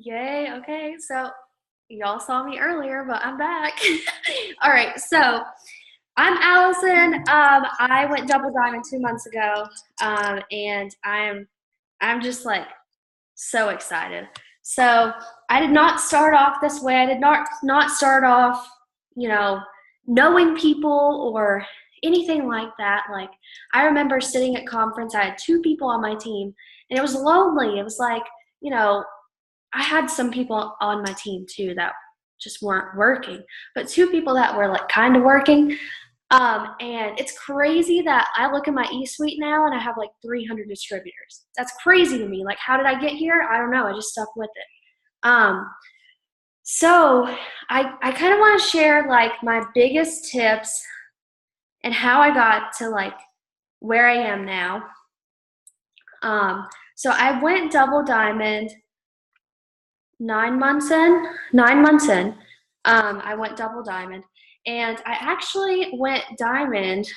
Yay. Okay. So y'all saw me earlier, but I'm back. All right. So I'm Allison. I went double diamond 2 months ago. And I'm just like so excited. So I did not start off this way. I did not start off, you know, knowing people or anything like that. Like I remember sitting at conference, I had two people on my team and it was lonely. It was like, you know, I had some people on my team too that just weren't working, but two people that were like kind of working. And it's crazy that I look at my e-suite now and I have like 300 distributors. That's crazy to me. Like, how did I get here? I don't know. I just stuck with it. So I kind of want to share like my biggest tips and how I got to like where I am now. So I went double diamond 9 months in. 9 months in, I went double diamond, and I actually went diamond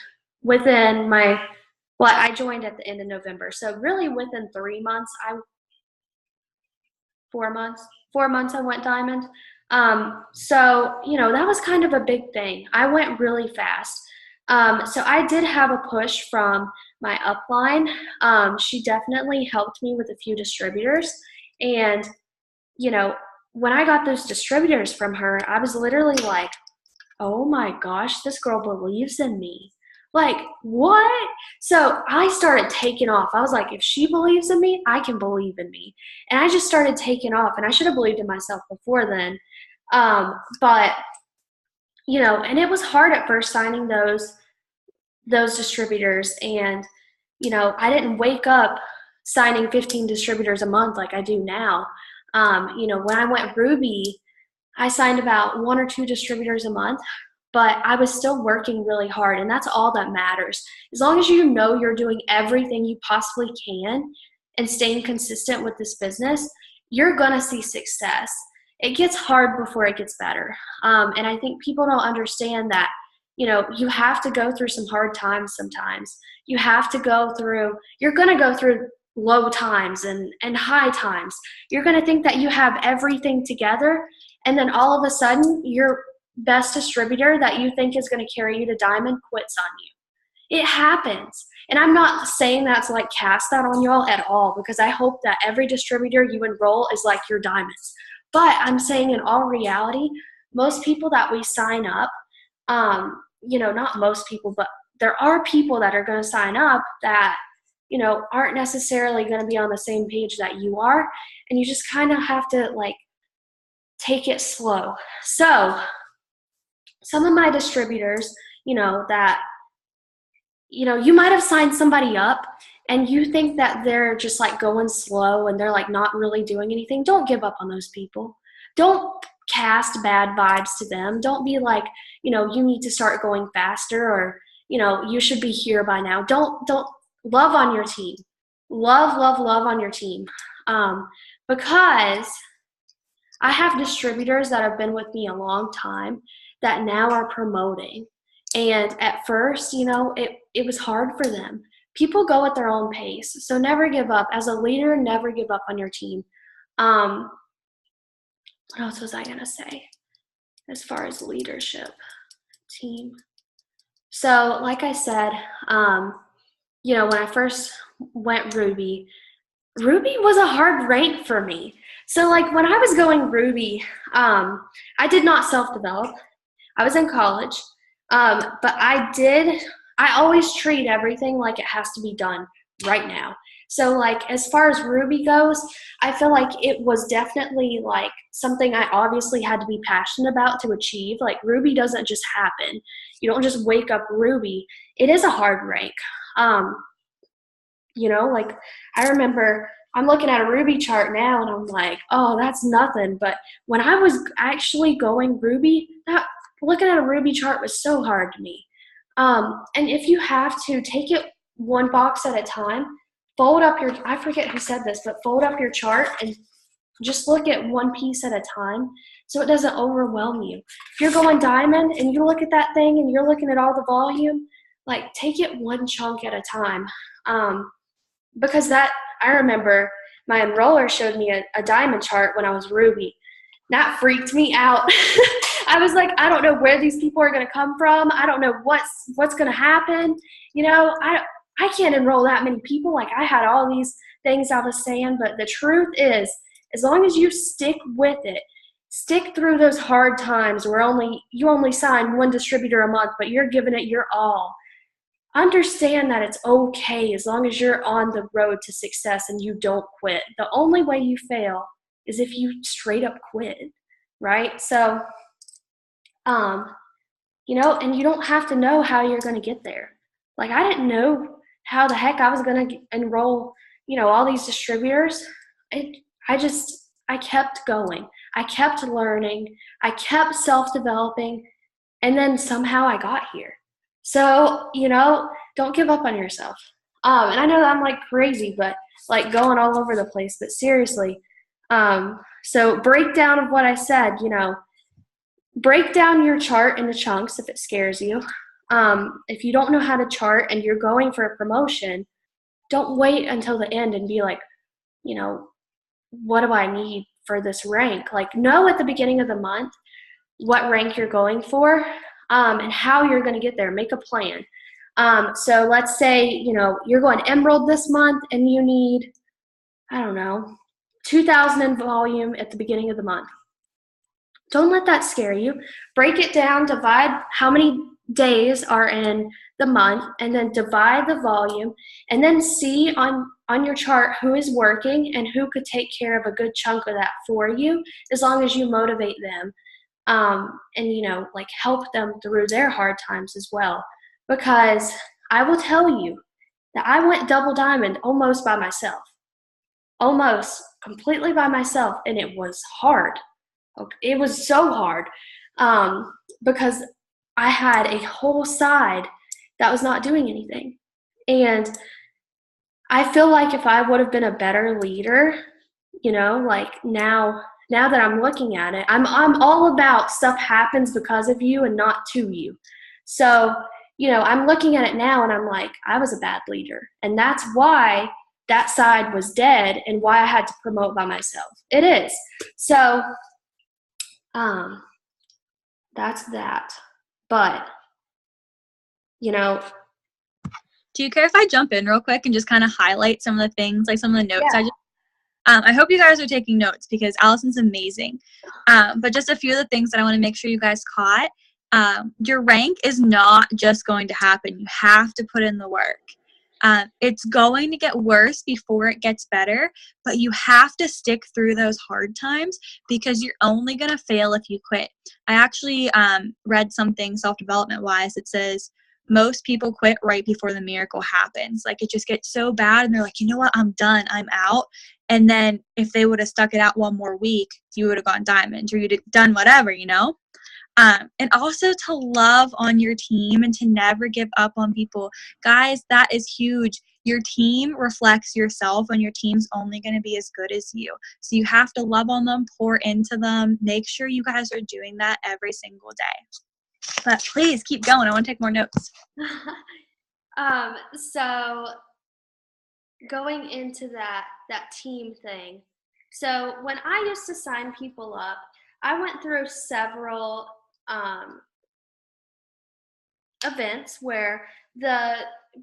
within my. Well, I joined at the end of November, so really within 3 months, 4 months, 4 months I went diamond. So that was kind of a big thing. I went really fast. So I did have a push from my upline. She definitely helped me with a few distributors, and you know, when I got those distributors from her, I was literally like, oh my gosh, this girl believes in me. Like, what? So I started taking off. I was like, if she believes in me, I can believe in me. And I just started taking off, and I should have believed in myself before then. But, and it was hard at first signing those distributors. And, I didn't wake up signing 15 distributors a month like I do now. When I went Ruby, I signed about one or two distributors a month, but I was still working really hard, and that's all that matters. As long as you know you're doing everything you possibly can and staying consistent with this business, you're going to see success. It gets hard before it gets better. And I think people don't understand that, you have to go through some hard times sometimes. You're going to go through low times and high times. You're going to think that you have everything together, and then all of a sudden your best distributor that you think is going to carry you to diamond quits on you. It happens. And I'm not saying that to like cast that on y'all at all, because I hope that every distributor you enroll is like your diamonds. But I'm saying in all reality, most people that we sign up, not most people, but there are people that are going to sign up that aren't necessarily going to be on the same page that you are. And you just kind of have to like take it slow. So some of my distributors, that, you might have signed somebody up and you think that they're just like going slow and they're like not really doing anything. Don't give up on those people. Don't cast bad vibes to them. Don't be like, you need to start going faster, or, you should be here by now. Don't love on your team. Love on your team. Because I have distributors that have been with me a long time that now are promoting. And at first, it was hard for them. People go at their own pace. So never give up. As a leader, never give up on your team. What else was I going to say as far as leadership team? So like I said, when I first went Ruby was a hard rank for me. So like when I was going Ruby, I did not self-develop. I was in college, but I always treat everything like it has to be done right now. So like as far as Ruby goes, I feel like it was definitely like something I obviously had to be passionate about to achieve. Like Ruby doesn't just happen. You don't just wake up Ruby. It is a hard rank. Like I remember I'm looking at a Ruby chart now and I'm like, oh, that's nothing. But when I was actually going Ruby, looking at a Ruby chart was so hard to me. And if you have to take it one box at a time, I forget who said this, but fold up your chart and just look at one piece at a time so it doesn't overwhelm you. If you're going diamond and you look at that thing and you're looking at all the volume, take it one chunk at a time. Because I remember my enroller showed me a diamond chart when I was ruby. That freaked me out. I was like, I don't know where these people are going to come from. I don't know what's going to happen. I can't enroll that many people. Like, I had all these things I was saying, but the truth is, as long as you stick with it, stick through those hard times where you only sign one distributor a month, but you're giving it your all. Understand that it's okay as long as you're on the road to success and you don't quit. The only way you fail is if you straight up quit, right? So, and you don't have to know how you're going to get there. Like, I didn't know how the heck I was going to enroll, all these distributors. I kept going. I kept learning. I kept self-developing, and then somehow I got here. So, don't give up on yourself. And I know that I'm like crazy, but like going all over the place, but seriously. So breakdown of what I said, break down your chart into chunks if it scares you. If you don't know how to chart and you're going for a promotion, don't wait until the end and be like, what do I need for this rank? Like, know at the beginning of the month what rank you're going for, and how you're going to get there. Make a plan. So let's say, you're going Emerald this month and you need, 2,000 in volume at the beginning of the month. Don't let that scare you. Break it down, divide how many days are in the month, and then divide the volume, and then see on your chart who is working and who could take care of a good chunk of that for you, as long as you motivate them, and help them through their hard times as well. Because I will tell you that I went double diamond almost by myself. Almost completely by myself, and it was hard. It was so hard, because I had a whole side that was not doing anything. And I feel like if I would have been a better leader, like now that I'm looking at it, I'm all about stuff happens because of you and not to you. So, I'm looking at it now and I'm like, I was a bad leader. And that's why that side was dead and why I had to promote by myself. It is. So, that's that. But, do you care if I jump in real quick and just kind of highlight some of the things, like some of the notes I hope you guys are taking notes because Allison's amazing. But just a few of the things that I want to make sure you guys caught. Your rank is not just going to happen. You have to put in the work. It's going to get worse before it gets better, but you have to stick through those hard times because you're only going to fail if you quit. I actually read something self-development wise. It says most people quit right before the miracle happens. Like, it just gets so bad and they're like, you know what, I'm done, I'm out. And then if they would have stuck it out one more week, you would have gone diamond or you'd have done whatever, and also to love on your team and to never give up on people. Guys, that is huge. Your team reflects yourself and your team's only going to be as good as you. So you have to love on them, pour into them. Make sure you guys are doing that every single day. But please keep going. I want to take more notes. So going into that team thing. So when I used to sign people up, I went through several events where the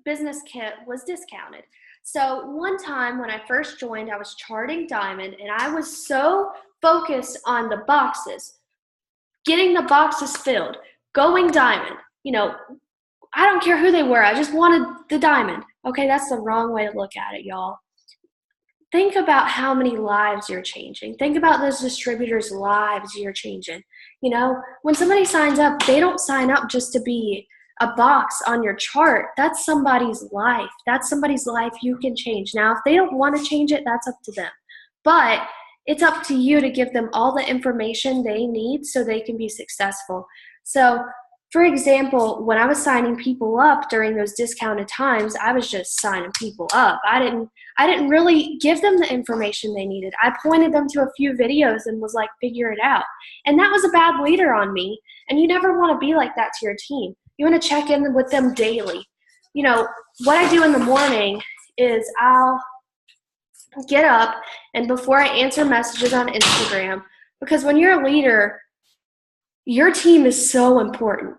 business kit was discounted. So one time when I first joined, I was charting diamond, and I was so focused on the boxes, getting the boxes filled, going diamond. I don't care who they were. I just wanted the diamond. Okay, that's the wrong way to look at it, y'all. Think about how many lives you're changing. Think about those distributors' lives you're changing. When somebody signs up, they don't sign up just to be a box on your chart. That's somebody's life. That's somebody's life you can change. Now, if they don't want to change it, that's up to them. But it's up to you to give them all the information they need so they can be successful. So, for example, when I was signing people up during those discounted times, I was just signing people up. I didn't really give them the information they needed. I pointed them to a few videos and was like, figure it out. And that was a bad leader on me. And you never want to be like that to your team. You want to check in with them daily. What I do in the morning is I'll get up, and before I answer messages on Instagram, because when you're a leader, your team is so important.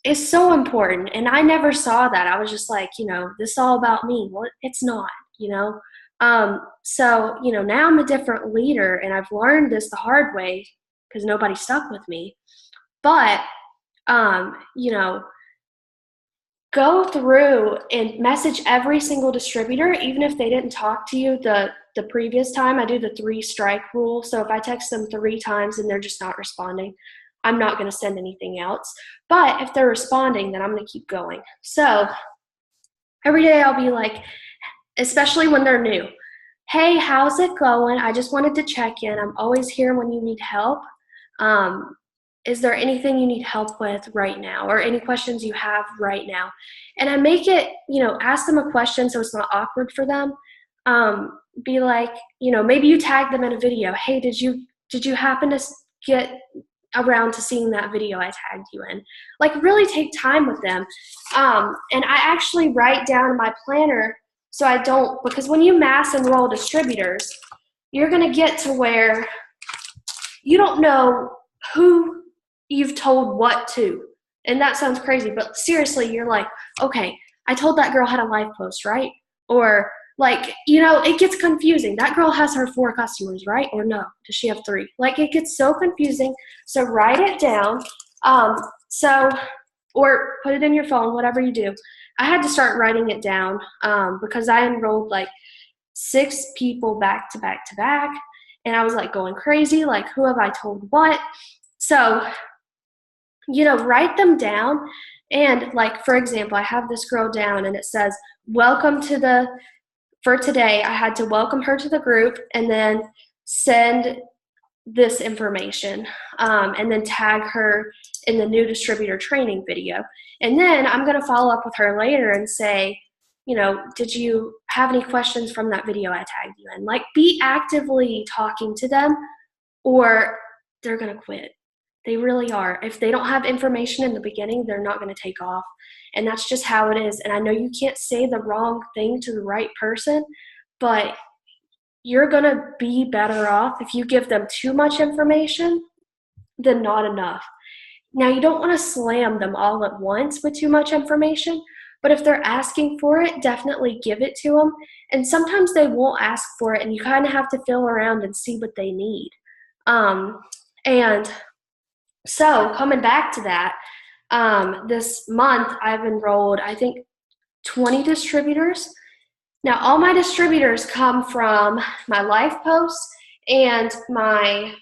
It's so important. And I never saw that. I was just like, this is all about me. Well, it's not. So, now I'm a different leader, and I've learned this the hard way because nobody stuck with me. But, you know, go through and message every single distributor, even if they didn't talk to you the previous time. I do the 3-strike rule. So if I text them 3 times and they're just not responding, I'm not going to send anything else. But if they're responding, then I'm going to keep going. So every day I'll be like, especially when they're new, hey, how's it going? I just wanted to check in. I'm always here when you need help. Is there anything you need help with right now, or any questions you have right now? And I make it, ask them a question so it's not awkward for them. Be like, maybe you tag them in a video. Hey, did you happen to get around to seeing that video I tagged you in? Like, really take time with them. And I actually write down my planner so I don't, because when you mass enroll distributors, you're going to get to where you don't know who you've told what to. And that sounds crazy, but seriously, you're like, okay, I told that girl how to live post, right? Or like, it gets confusing. That girl has her 4 customers, right? Or no, does she have 3? Like, it gets so confusing. So write it down. Or put it in your phone, whatever you do. I had to start writing it down because I enrolled like 6 people back to back to back. And I was like going crazy, like, who have I told what? So, write them down. And like, for example, I have this girl down and it says, for today, I had to welcome her to the group and then send this information and then tag her in the new distributor training video. And then I'm going to follow up with her later and say, did you have any questions from that video I tagged you in? Like, be actively talking to them, or they're going to quit. They really are. If they don't have information in the beginning, they're not going to take off. And that's just how it is. And I know you can't say the wrong thing to the right person, but you're going to be better off if you give them too much information than not enough. Now, you don't want to slam them all at once with too much information, but if they're asking for it, definitely give it to them. And sometimes they won't ask for it, and you kind of have to feel around and see what they need. And so coming back to that, this month I've enrolled, I think, 20 distributors. Now, all my distributors come from my life posts and my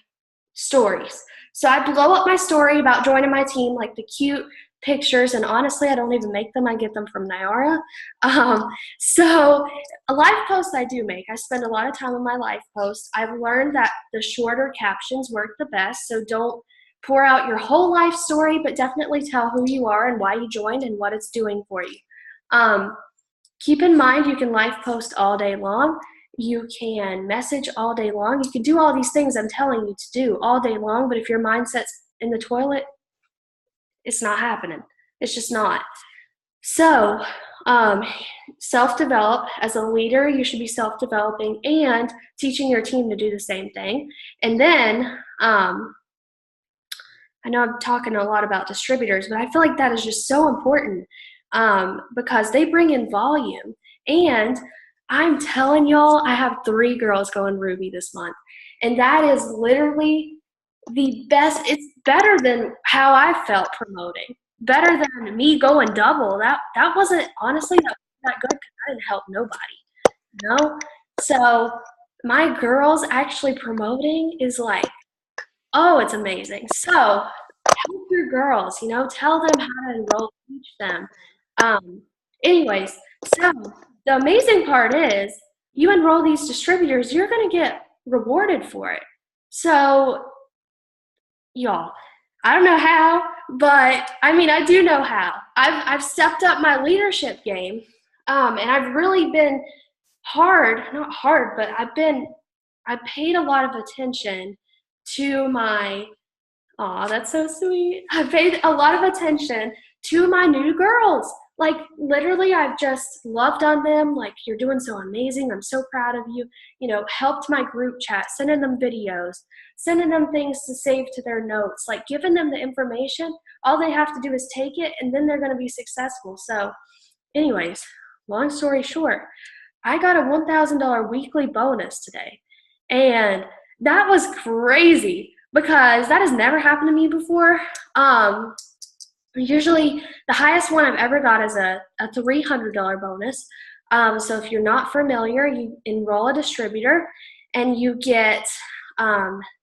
stories. So I blow up my story about joining my team, like the cute pictures, and honestly, I don't even make them. I get them from Nyara. So a live post I do make. I spend a lot of time on my live posts. I've learned that the shorter captions work the best, so don't pour out your whole life story, but definitely tell who you are and why you joined and what it's doing for you. Keep in mind, you can live post all day long. You can message all day long. You can do all these things I'm telling you to do all day long, but if your mindset's in the toilet, it's not happening. It's just not. So, self-develop. As a leader, you should be self-developing and teaching your team to do the same thing. And then, I know I'm talking a lot about distributors, but I feel like that is just so important because they bring in volume. And I'm telling y'all, I have 3 girls going Ruby this month. And that is literally the best. It's better than how I felt promoting. Better than me going double. That wasn't, honestly, that good because I didn't help nobody. So my girls actually promoting is like, oh, it's amazing. So help your girls, tell them how to enroll, teach them. Anyways, so the amazing part is you enroll these distributors, you're going to get rewarded for it. So, y'all, I don't know how, but I do know how. I've stepped up my leadership game, and I've really been not hard, but I paid a lot of attention to my, that's so sweet. I paid a lot of attention to my new girls. Like, literally, I've just loved on them. Like, you're doing so amazing. I'm so proud of you. Helped my group chat, sending them videos, sending them things to save to their notes, like giving them the information. All they have to do is take it, and then they're going to be successful. So, anyways, long story short, I got a $1,000 weekly bonus today. And that was crazy because that has never happened to me before. Usually the highest one I've ever got is a $300 bonus. So if you're not familiar, you enroll a distributor and you get,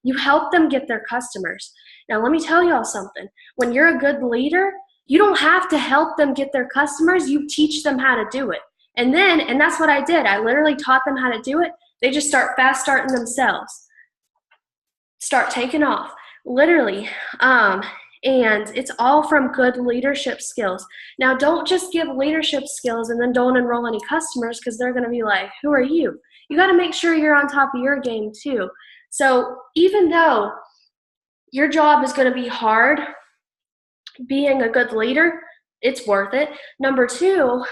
you help them get their customers. Now let me tell y'all something. When you're a good leader, you don't have to help them get their customers. You teach them how to do it. And that's what I did. I literally taught them how to do it. They just fast starting themselves. Start taking off, literally. And it's all from good leadership skills. Now, don't just give leadership skills and then don't enroll any customers because they're going to be like, who are you? You got to make sure you're on top of your game too. So even though your job is going to be hard, being a good leader, it's worth it. Number two,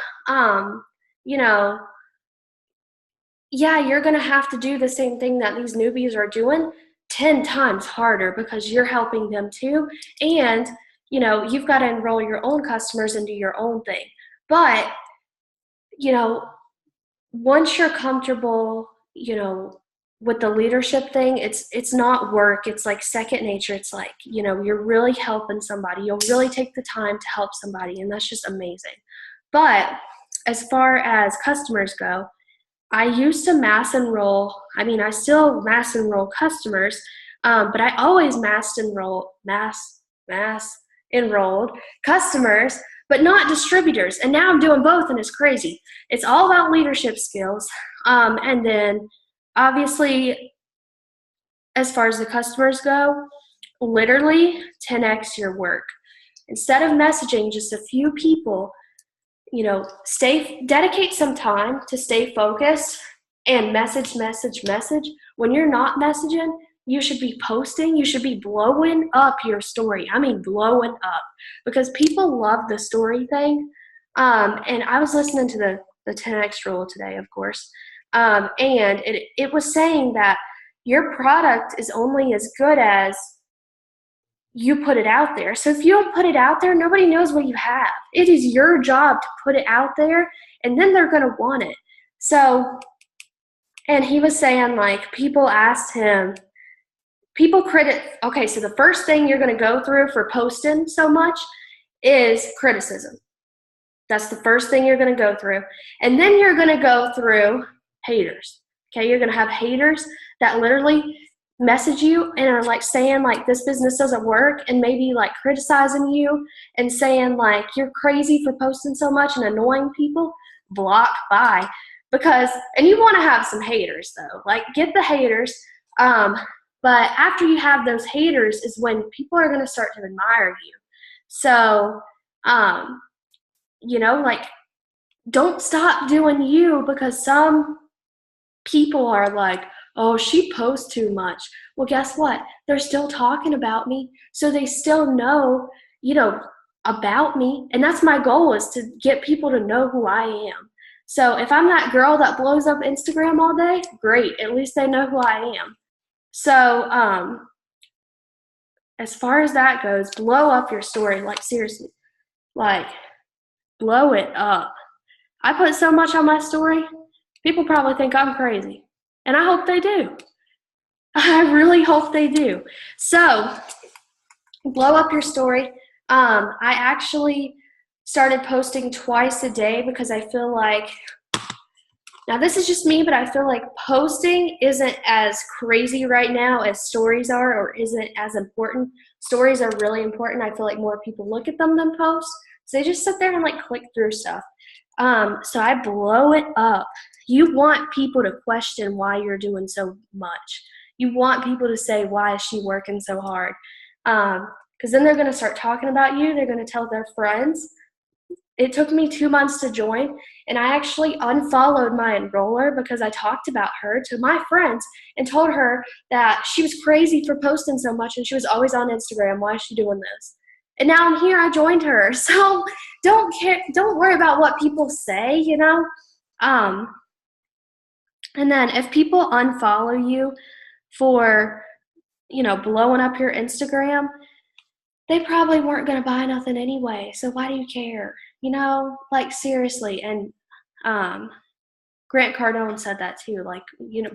yeah, you're going to have to do the same thing that these newbies are doing 10 times harder because you're helping them too. And, you've got to enroll your own customers and do your own thing. But, once you're comfortable, with the leadership thing, it's not work. It's like second nature. It's like, you're really helping somebody. You'll really take the time to help somebody, and that's just amazing. But as far as customers go, I used to I still mass enroll customers, but I always mass enrolled customers, but not distributors. And now I'm doing both, and it's crazy. It's all about leadership skills. And then obviously, as far as the customers go, literally 10x your work. Instead of messaging just a few people, dedicate some time to stay focused and message. When you're not messaging, you should be posting. You should be blowing up your story. I mean, blowing up, because people love the story thing. And I was listening to the 10X rule today, of course. And it was saying that your product is only as good as you put it out there. So if you don't put it out there, nobody knows what you have. It is your job to put it out there, and then they're going to want it. So, and he was saying, like, people asked him, okay, so the first thing you're going to go through for posting so much is criticism. That's the first thing you're going to go through. And then you're going to go through haters. Okay, you're going to have haters that literally message you and are like saying like this business doesn't work, and maybe like criticizing you and saying like you're crazy for posting so much and annoying people. Block, bye. And you want to have some haters though, like get the haters. But after you have those haters is when people are going to start to admire you. So, like, don't stop doing you because some people are like, oh, she posts too much. Well, guess what? They're still talking about me. So they still know, about me. And that's my goal, is to get people to know who I am. So if I'm that girl that blows up Instagram all day, great. At least they know who I am. So as far as that goes, blow up your story. Like, seriously. Like, blow it up. I put so much on my story, people probably think I'm crazy. And I hope they do. I really hope they do. So, blow up your story. I actually started posting twice a day because I feel like, now this is just me, but I feel like posting isn't as crazy right now as stories are, or isn't as important. Stories are really important. I feel like more people look at them than post. So they just sit there and like click through stuff. So I blow it up. You want people to question why you're doing so much. You want people to say, why is she working so hard? Because then they're going to start talking about you. They're going to tell their friends. It took me 2 months to join, and I actually unfollowed my enroller because I talked about her to my friends and told her that she was crazy for posting so much and she was always on Instagram. Why is she doing this? And now I'm here, I joined her. So don't worry about what people say, you know? Um, and then if people unfollow you for, blowing up your Instagram, they probably weren't going to buy nothing anyway. So why do you care? Like seriously. And Grant Cardone said that too. Like, you know,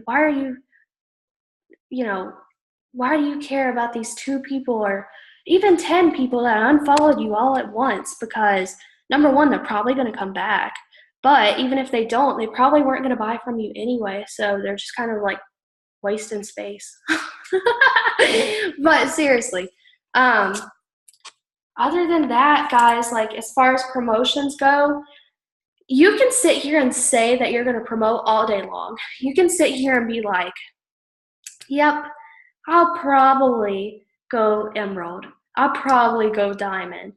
why do you care about these 2 people or even 10 people that unfollowed you all at once? Because number one, they're probably going to come back. But even if they don't, they probably weren't going to buy from you anyway. So they're just kind of like wasting space. But seriously, other than that, guys, like as far as promotions go, you can sit here and say that you're going to promote all day long. You can sit here and be like, yep, I'll probably go emerald. I'll probably go diamond.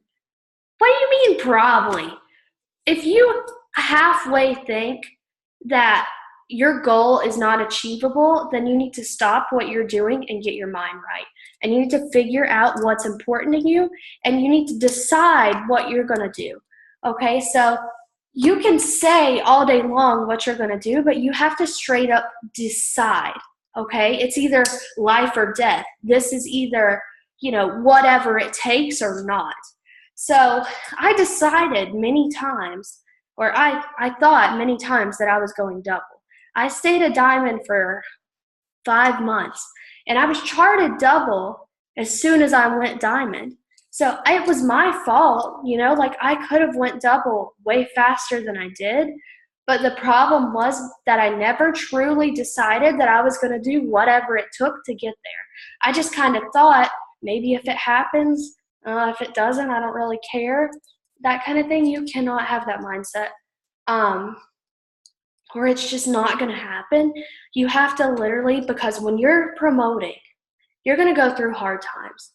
What do you mean probably? If you halfway think that your goal is not achievable, then you need to stop what you're doing and get your mind right. And you need to figure out what's important to you, and you need to decide what you're going to do. Okay, so you can say all day long what you're going to do, but you have to straight up decide. Okay, it's either life or death. This is either, whatever it takes or not. So I decided many times, or I thought many times that I was going double. I stayed a diamond for 5 months, and I was charted double as soon as I went diamond. So it was my fault, like I could have went double way faster than I did. But the problem was that I never truly decided that I was going to do whatever it took to get there. I just kind of thought, maybe if it happens, if it doesn't, I don't really care. That kind of thing. You cannot have that mindset. Or it's just not going to happen. You have to literally, because when you're promoting, you're going to go through hard times.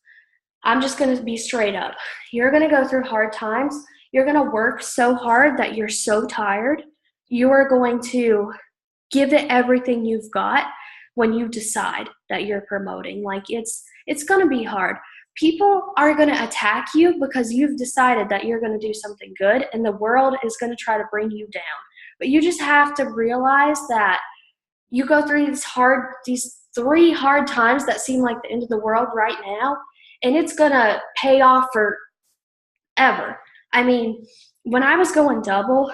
I'm just going to be straight up. You're going to go through hard times. You're going to work so hard that you're so tired. You are going to give it everything you've got when you decide that you're promoting. Like it's going to be hard. People are going to attack you because you've decided that you're going to do something good, and the world is going to try to bring you down. But you just have to realize that you go through these 3 hard times that seem like the end of the world right now, and it's going to pay off forever. I mean, when I was going double,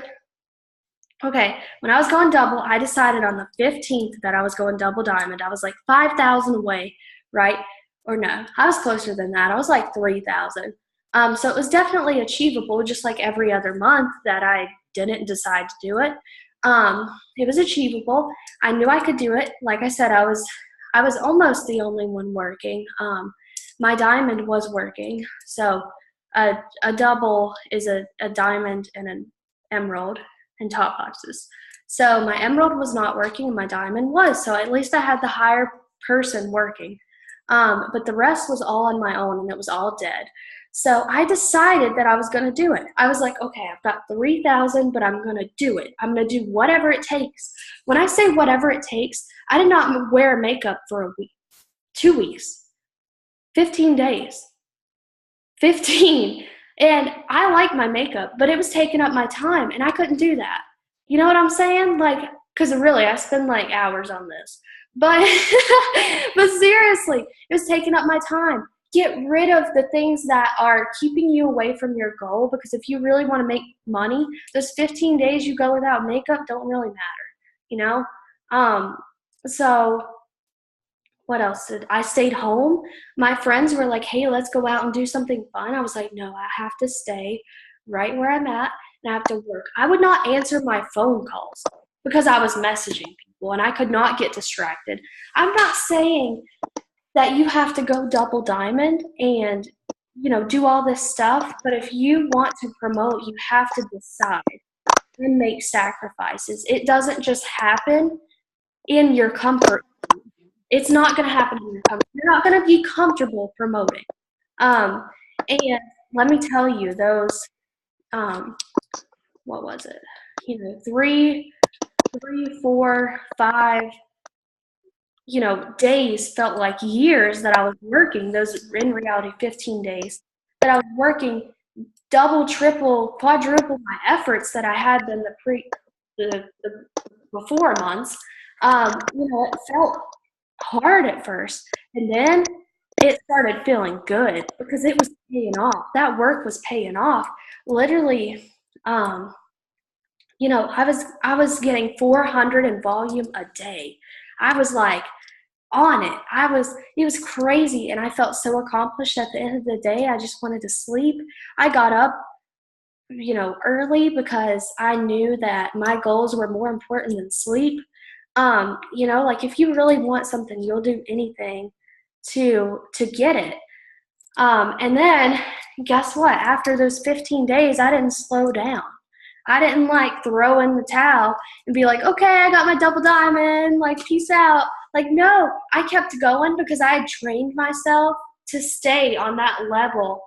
I decided on the 15th that I was going double diamond. I was like 5,000 away, right? Or no, I was closer than that. I was like 3,000. So it was definitely achievable, just like every other month that I didn't decide to do it. It was achievable. I knew I could do it. Like I said, I was almost the only one working. My diamond was working. So a double is a diamond and an emerald and top boxes. So my emerald was not working and my diamond was. So at least I had the higher person working. But the rest was all on my own, and it was all dead. So I decided that I was going to do it. I was like, okay, I've got 3,000, but I'm going to do it. I'm going to do whatever it takes. When I say whatever it takes, I did not wear makeup for a week, 2 weeks, 15 days, 15. And I like my makeup, but it was taking up my time, and I couldn't do that. You know what I'm saying? Like, because really, I spend like hours on this. But but seriously, it was taking up my time. Get rid of the things that are keeping you away from your goal, because if you really want to make money, those 15 days you go without makeup don't really matter, So what else did I stayed home? My friends were like, hey, let's go out and do something fun. I was like, no, I have to stay right where I'm at, and I have to work. I would not answer my phone calls because I was messaging people and I could not get distracted. I'm not saying that you have to go double diamond and, do all this stuff. But if you want to promote, you have to decide and make sacrifices. It doesn't just happen in your comfort. It's not going to happen in your comfort. You're not going to be comfortable promoting. And let me tell you, those, what was it? 3, 4, 5, days felt like years that I was working. Those in reality 15 days but I was working double, triple, quadruple my efforts that I had in the before months. It felt hard at first, and then it started feeling good because it was paying off. That work was paying off. Literally, I was getting 400 in volume a day. I was like on it. It was crazy, and I felt so accomplished at the end of the day. I just wanted to sleep. I got up, early because I knew that my goals were more important than sleep. Like if you really want something, you'll do anything to get it. And then guess what? After those 15 days, I didn't slow down. I didn't like throw in the towel and be like, okay, I got my double diamond, like peace out. Like, no, I kept going because I had trained myself to stay on that level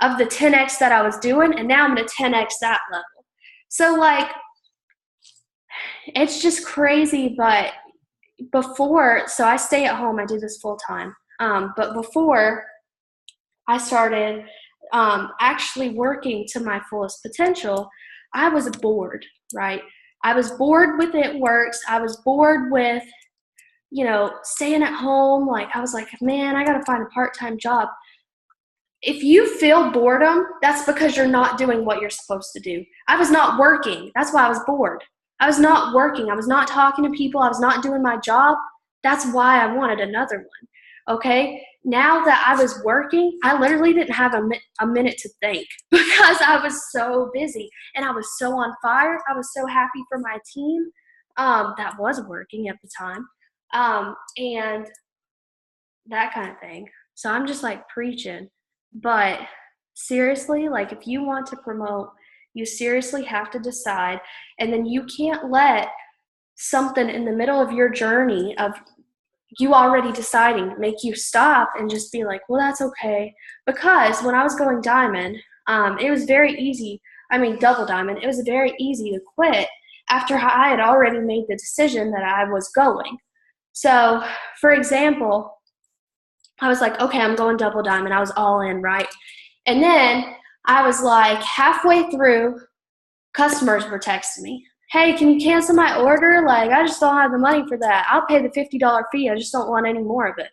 of the 10x that I was doing, and now I'm going to 10x that level. So like, it's just crazy. But so I stay at home, I do this full time. But before I started actually working to my fullest potential, I was bored, right? I was bored with It Works. I was bored with, staying at home. Like, I was like, man, I got to find a part-time job. If you feel boredom, that's because you're not doing what you're supposed to do. I was not working. That's why I was bored. I was not working. I was not talking to people. I was not doing my job. That's why I wanted another one. Okay? Now that I was working, I literally didn't have a minute to think because I was so busy and I was so on fire. I was so happy for my team that was working at the time, and that kind of thing. So I'm just like preaching. But seriously, like if you want to promote, you seriously have to decide, and then you can't let something in the middle of your journey of you already deciding make you stop and just be like, well, that's okay. Because when I was going diamond, it was very easy. I mean, double diamond, it was very easy to quit after I had already made the decision that I was going. So, for example, I was like, okay, I'm going double diamond. I was all in, right? And then I was like halfway through, customers were texting me, hey, can you cancel my order? Like, I just don't have the money for that. I'll pay the $50 fee. I just don't want any more of it.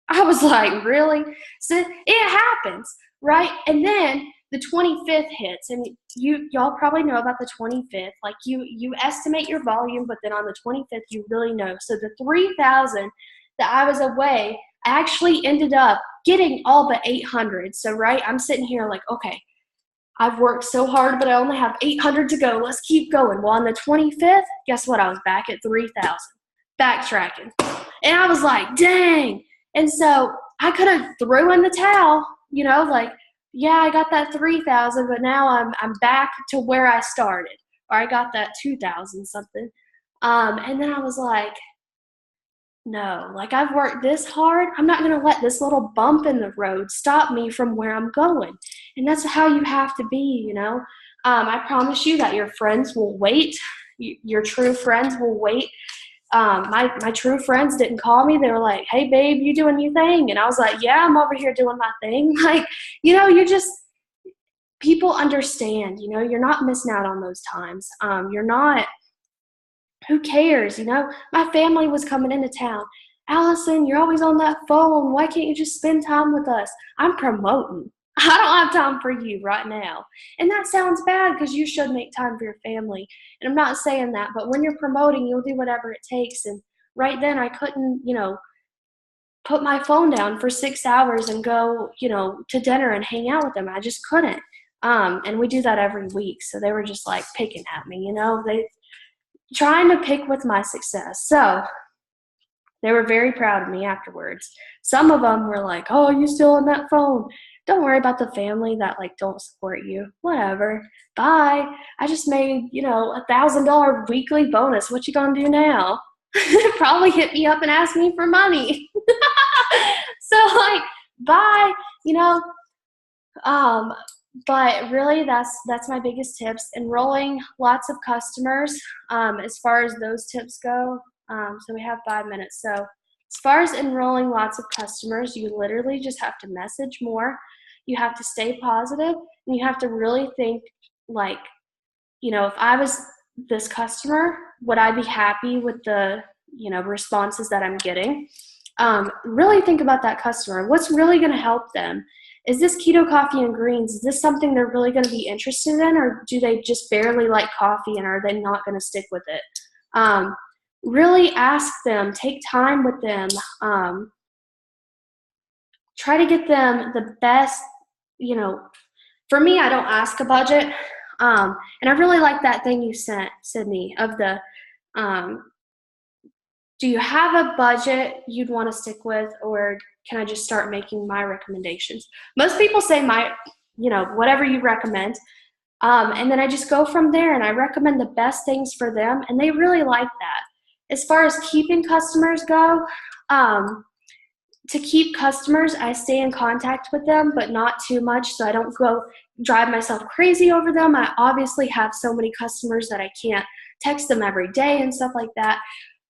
I was like, really? So it happens, right? And then the 25th hits, and y'all probably know about the 25th. Like you estimate your volume, but then on the 25th you really know. So the 3,000 that I was away, I actually ended up getting all but 800. So right, I'm sitting here like, okay, I've worked so hard, but I only have 800 to go. Let's keep going. Well, on the 25th, guess what? I was back at 3,000, backtracking. And I was like, dang. And so I could have threw in the towel, like, yeah, I got that 3,000, but now I'm back to where I started, or I got that 2,000 something. And then I was like, no, like I've worked this hard. I'm not going to let this little bump in the road stop me from where I'm going. And that's how you have to be. I promise you that your friends will wait. Your true friends will wait. My true friends didn't call me. They were like, hey, babe, you doing your thing? And I was like, yeah, I'm over here doing my thing. Like, people understand, you're not missing out on those times. You're not. Who cares? My family was coming into town. Allison, you're always on that phone. Why can't you just spend time with us? I'm promoting. I don't have time for you right now. And that sounds bad because you should make time for your family. And I'm not saying that, but when you're promoting, you'll do whatever it takes. And right then I couldn't, put my phone down for 6 hours and go, to dinner and hang out with them. I just couldn't. And we do that every week. So they were just like picking at me, they trying to pick with my success. So they were very proud of me afterwards. Some of them were like, oh, you still on that phone? Don't worry about the family that like don't support you. Whatever. Bye. I just made, $1,000 weekly bonus. What you gonna do now? Probably hit me up and ask me for money. So like, bye, but really that's my biggest tips. Enrolling lots of customers, as far as those tips go. So we have 5 minutes. So as far as enrolling lots of customers, you literally just have to message more. You have to stay positive, and you have to really think like, if I was this customer, would I be happy with the, responses that I'm getting? Really think about that customer. What's really going to help them? Is this keto coffee and greens? Is this something they're really going to be interested in, or do they just barely like coffee and are they not going to stick with it? Really ask them, take time with them, try to get them the best, for me, I don't ask a budget. And I really like that thing you sent, Sydney, of the, do you have a budget you'd want to stick with, or can I just start making my recommendations? Most people say whatever you recommend. And then I just go from there and I recommend the best things for them, and they really like that. As far as keeping customers go, to keep customers, I stay in contact with them, but not too much, so I don't go drive myself crazy over them. I obviously have so many customers that I can't text them every day and stuff like that.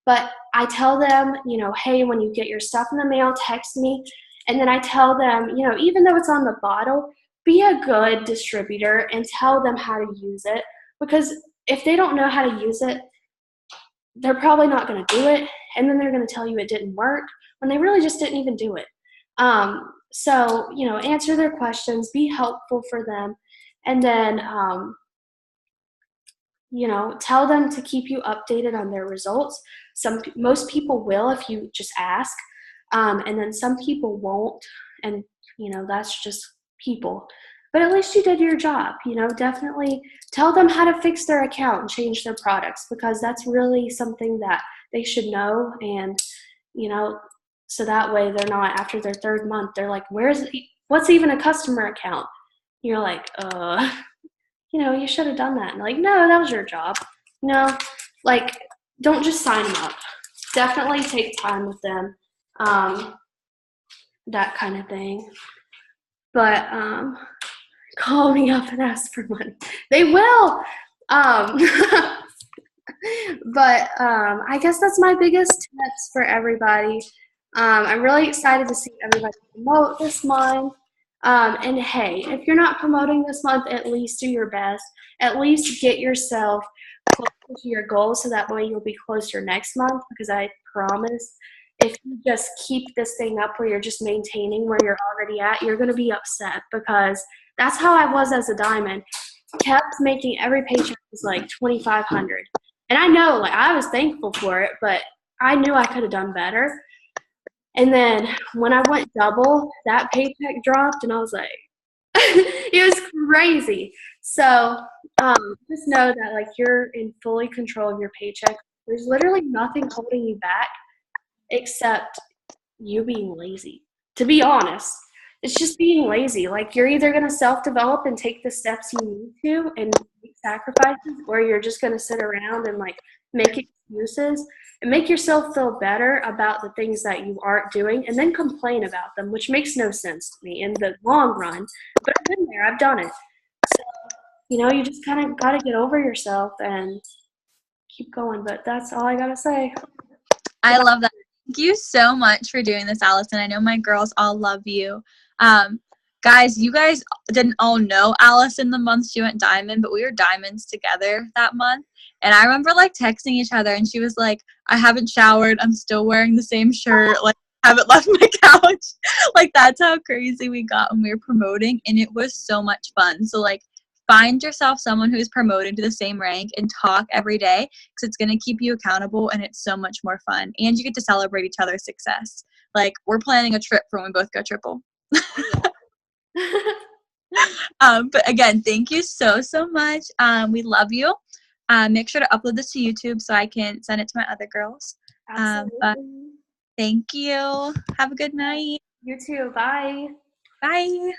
But I tell them, hey, when you get your stuff in the mail, text me. And then I tell them, even though it's on the bottle, be a good distributor and tell them how to use it. Because if they don't know how to use it, they're probably not going to do it. And then they're going to tell you it didn't work when they really just didn't even do it. So, answer their questions, be helpful for them. And then, tell them to keep you updated on their results. Most people will if you just ask, and then some people won't, and that's just people. But at least you did your job. Definitely tell them how to fix their account and change their products, because that's really something that they should know. And so that way they're not, after their third month, they're like, what's even a customer account? You're like, you should have done that. And like, no, that was your job. Don't just sign them up. Definitely take time with them. That kind of thing. But call me up and ask for money. They will. But I guess that's my biggest tips for everybody. I'm really excited to see everybody promote this month. And hey, if you're not promoting this month, at least do your best. At least get yourself closer to your goal, so that way you'll be closer next month, because I promise if you just keep this thing up where you're just maintaining where you're already at, you're going to be upset, because that's how I was as a diamond. Kept making every paycheck was like $2,500. And I know, I was thankful for it, but I knew I could have done better. And then when I went double, that paycheck dropped, and I was like, it was crazy. So just know that you're in fully control of your paycheck. There's literally nothing holding you back except you being lazy. To be honest, it's just being lazy. You're either going to self-develop and take the steps you need to and make sacrifices, or you're just going to sit around and make excuses and make yourself feel better about the things that you aren't doing, and then complain about them, which makes no sense to me in the long run. But I've been there, I've done it. So, you just kind of got to get over yourself and keep going. But that's all I got to say. I love that. Thank you so much for doing this, Allison. I know my girls all love you. Guys, you guys didn't all know Allison the month she went diamond, but we were diamonds together that month. And I remember texting each other, and she was like, I haven't showered. I'm still wearing the same shirt. Haven't left my couch. That's how crazy we got when we were promoting. And it was so much fun. So find yourself someone who's promoted to the same rank and talk every day, because it's going to keep you accountable, and it's so much more fun. And you get to celebrate each other's success. We're planning a trip for when we both go triple. But again, thank you so much. We love you. Make sure to upload this to YouTube so I can send it to my other girls. But thank you. Have a good night. You too. Bye. Bye.